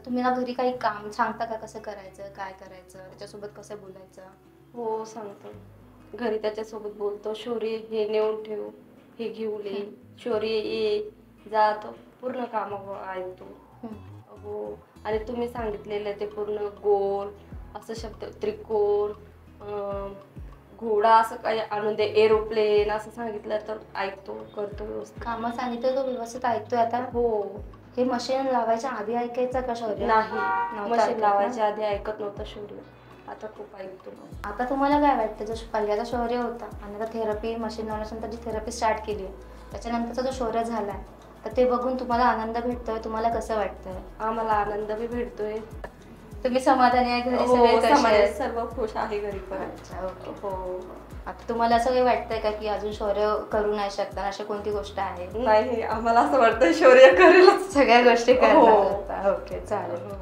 तुम्ही ना घरी काही काम सांगता का, कसं करायचं, काय करायचं, त्याच्यासोबत कसं बोलायचं? हो सांगतो. घरी त्याच्यासोबत बोलतो, शौर्य हे नेऊन ठेव, हे घेऊन ये, हं, शौर्य ये, जा, तो पूर्ण काम ऐकतो. हं. हो. आणि तुम्ही सांगितलेलं ते पूर्ण गोल असं शब्द, त्रिकोण, अं, घोडा असं काही आणून दे, एरोप्लेन असं सांगितलं तर ऐकतो, करतो व्यवस्थित. कामं सांगितलं तो व्यवस्थित ऐकतोय आता? हो. हे मशीन लावायच्या आधी ऐकायचं का शौर्य? नाही, नव्हतं मशीन ऐकत ना? लावायच्या आधी ऐकत नव्हतं शौर्य, आता खूप ऐकतो. आता तुम्हाला काय वाटतं, जो पहिल्याचा शौर्य होता आणि आता थेरपी मशीन लावल्यानंतर जी थेरपी स्टार्ट केली आहे, त्याच्यानंतरचा जो शौर्य झाला आहे, तर ते बघून तुम्हाला आनंद भेटतोय, तुम्हाला कसं वाटतंय? आम्हाला आनंद बी भेटतोय. तुम्ही समाधानी आहे, घरी हो, सगळे कसे समाजात आहेत? सर्व खुश आहे घरी पण. अच्छा, ओके. हो. आता तुम्हाला असं काही वाटतंय का, की अजून शौर्य करू नाही शकता, अशी कोणती गोष्ट आहे? नाही, आम्हाला असं वाटतं शौर्य करेलच. सगळ्या गोष्टी हो. करणार आता. ओके, चालेल. हो.